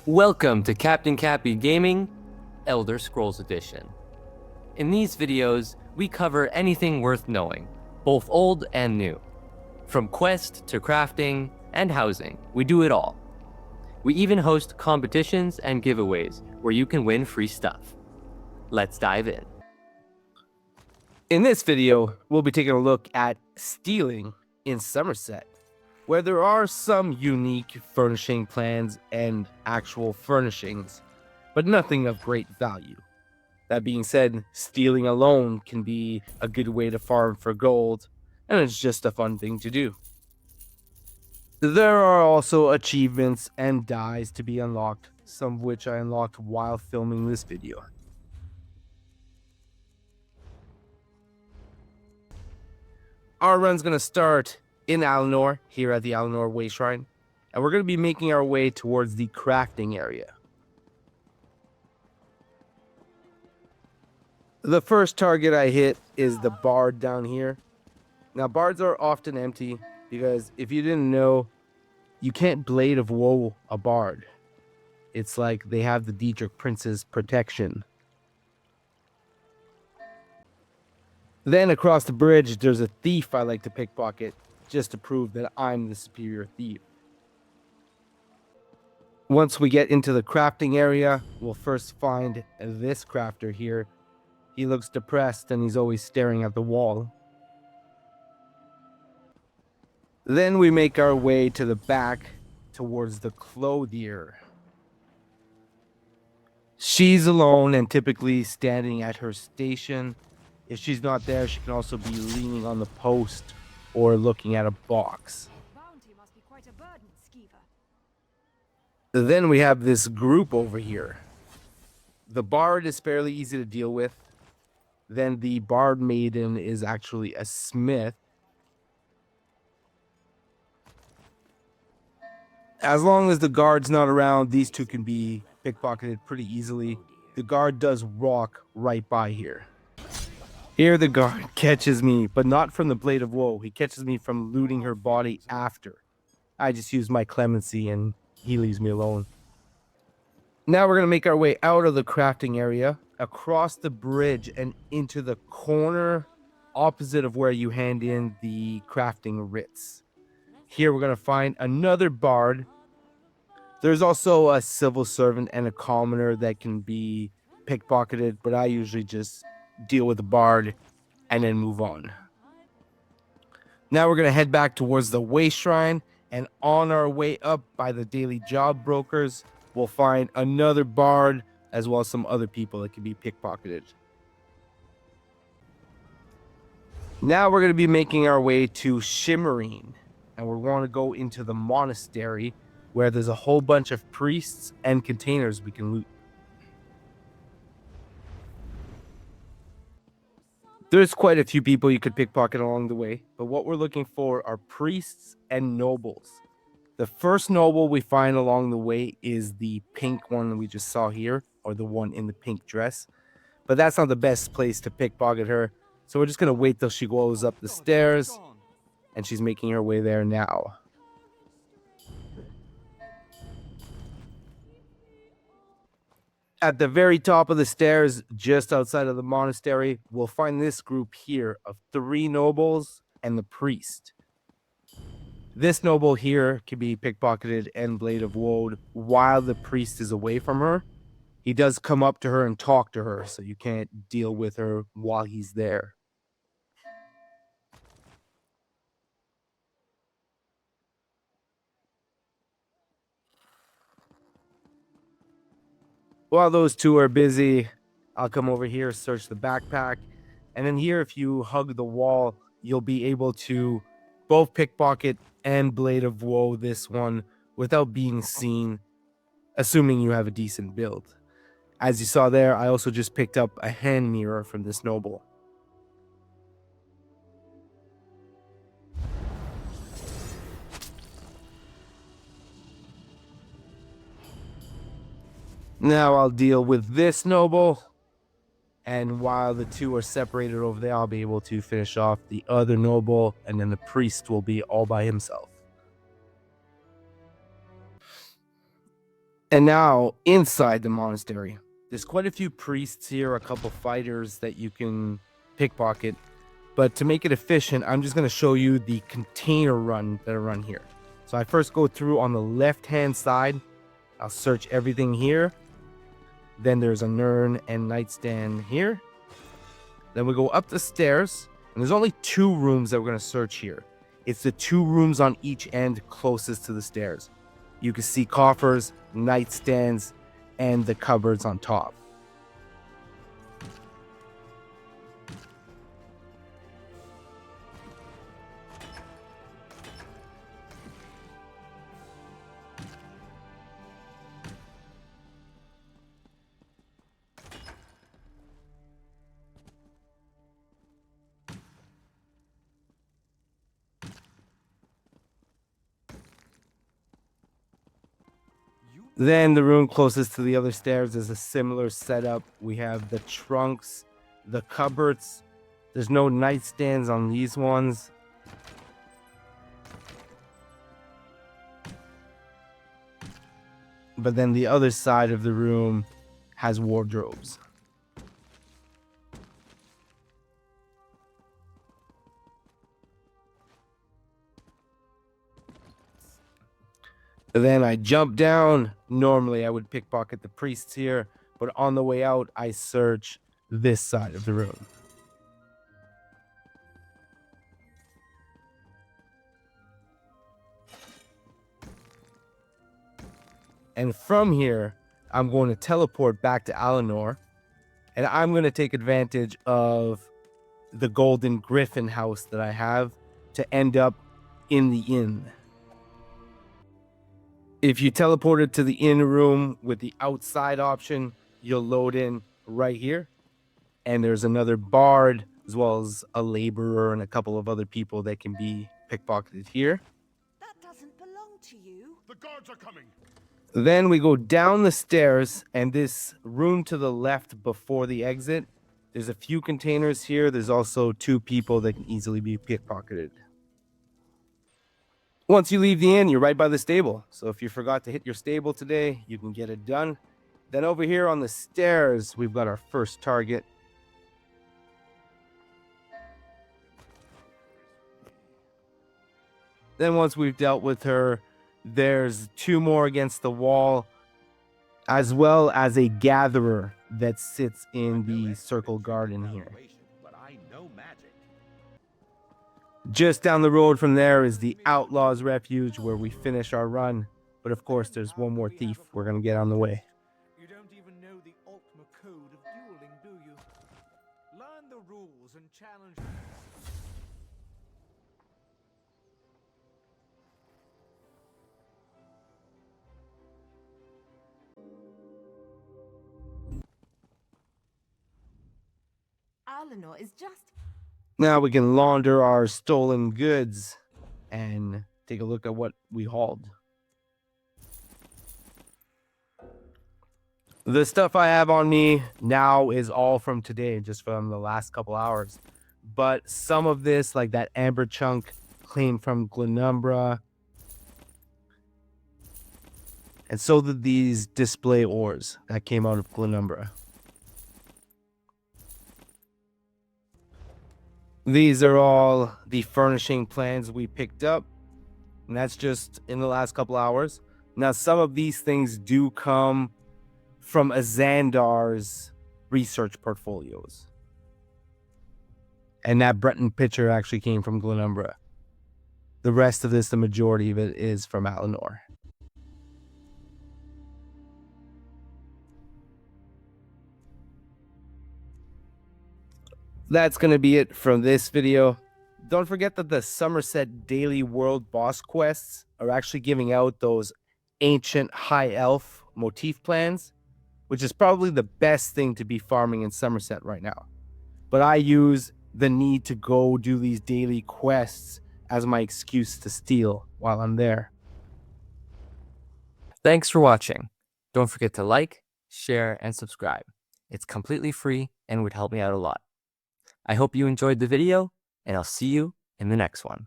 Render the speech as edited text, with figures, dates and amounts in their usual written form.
Welcome to Captain Cappy Gaming, Elder Scrolls Edition. In these videos, we cover anything worth knowing, both old and new. From quest to crafting and housing, we do it all. We even host competitions and giveaways where you can win free stuff. Let's dive in. In this video, we'll be taking a look at stealing in Summerset, where there are some unique furnishing plans and actual furnishings, but nothing of great value. That being said, stealing alone can be a good way to farm for gold, and it's just a fun thing to do. There are also achievements and dyes to be unlocked, some of which I unlocked while filming this video. Our run's going to start in Alinor, here at the Alinor Way Shrine, and we're going to be making our way towards the crafting area. The first target I hit is the bard down here. Now, bards are often empty because if you didn't know, you can't Blade of Woe a bard. It's like they have the Dietrich Prince's protection. Then across the bridge, there's a thief I like to pickpocket, just to prove that I'm the superior thief. Once we get into the crafting area, we'll first find this crafter here. He looks depressed and he's always staring at the wall. Then we make our way to the back towards the clothier. She's alone and typically standing at her station. If she's not there, she can also be leaning on the post or looking at a box. Bounty must be quite a burden, Skeever. Then we have this group over here. The bard is fairly easy to deal with. Then the bard maiden is actually a smith. As long as the guard's not around, these two can be pickpocketed pretty easily. The guard does walk right by here. Here the guard catches me, but not from the Blade of Woe. He catches me from looting her body after. I just use my clemency and he leaves me alone. Now we're going to make our way out of the crafting area, across the bridge and into the corner opposite of where you hand in the crafting writs. Here we're going to find another bard. There's also a civil servant and a commoner that can be pickpocketed, but I usually just deal with the bard and then move on. Now we're going to head back towards the Way Shrine, and on our way up by the daily job brokers, we'll find another bard as well as some other people that can be pickpocketed. Now we're going to be making our way to Shimmerene, and we want to go into the Monastery where there's a whole bunch of priests and containers we can loot. There's quite a few people you could pickpocket along the way, but what we're looking for are priests and nobles. The first noble we find along the way is the pink one we just saw here, or the one in the pink dress. But that's not the best place to pickpocket her, so we're just going to wait till she goes up the stairs, and she's making her way there now. At the very top of the stairs, just outside of the monastery, we'll find this group here of 3 nobles and the priest. This noble here can be pickpocketed and Blade of Woe while the priest is away from her. He does come up to her and talk to her, so you can't deal with her while he's there. While those two are busy, I'll come over here, search the backpack, and then here, if you hug the wall, you'll be able to both pickpocket and Blade of Woe this one without being seen, assuming you have a decent build. As you saw there, I also just picked up a hand mirror from this noble. Now I'll deal with this noble, and while the two are separated over there, I'll be able to finish off the other noble, and then the priest will be all by himself. And now, inside the monastery, there's quite a few priests here, a couple fighters that you can pickpocket. But to make it efficient, I'm just going to show you the container run that I run here. So I first go through on the left-hand side. I'll search everything here. Then there's an urn and nightstand here. Then we go up the stairs. And there's only 2 rooms that we're going to search here. It's the 2 rooms on each end closest to the stairs. You can see coffers, nightstands, and the cupboards on top. Then the room closest to the other stairs is a similar setup. We have the trunks, the cupboards. There's no nightstands on these ones. But then the other side of the room has wardrobes. Then I jump down. Normally I would pickpocket the priests here, but on the way out I search this side of the room. And from here, I'm going to teleport back to Alinor, and I'm going to take advantage of the golden griffin house that I have to end up in the inn. If you teleported to the inn room with the outside option, you'll load in right here. And there's another bard, as well as a laborer and a couple of other people that can be pickpocketed here. That doesn't belong to you. The guards are coming. Then we go down the stairs, and this room to the left before the exit, there's a few containers here. There's also 2 people that can easily be pickpocketed. Once you leave the inn, you're right by the stable. So if you forgot to hit your stable today, you can get it done. Then over here on the stairs, we've got our first target. Then once we've dealt with her, there's 2 more against the wall, as well as a gatherer that sits in the circle garden here. But I know magic. Just down the road from there is the Outlaws Refuge, where we finish our run. But of course, there's one more thief we're going to get on the way. You don't even know the Ultima Code of dueling, do you? Learn the rules and challenge. Alinor is just... Now we can launder our stolen goods and take a look at what we hauled. The stuff I have on me now is all from today, just from the last couple hours. But some of this, like that amber chunk, came from Glenumbra. And so did these display ores that came out of Glenumbra. These are all the furnishing plans we picked up, and that's just in the last couple hours. Now, some of these things do come from Azandar's research portfolios. And that Breton picture actually came from Glenumbra. The rest of this, the majority of it, is from Alinor. That's going to be it from this video. Don't forget that the Summerset Daily World Boss Quests are actually giving out those ancient high elf motif plans, which is probably the best thing to be farming in Summerset right now. But I use the need to go do these daily quests as my excuse to steal while I'm there. Thanks for watching. Don't forget to like, share, and subscribe. It's completely free and would help me out a lot. I hope you enjoyed the video, and I'll see you in the next one.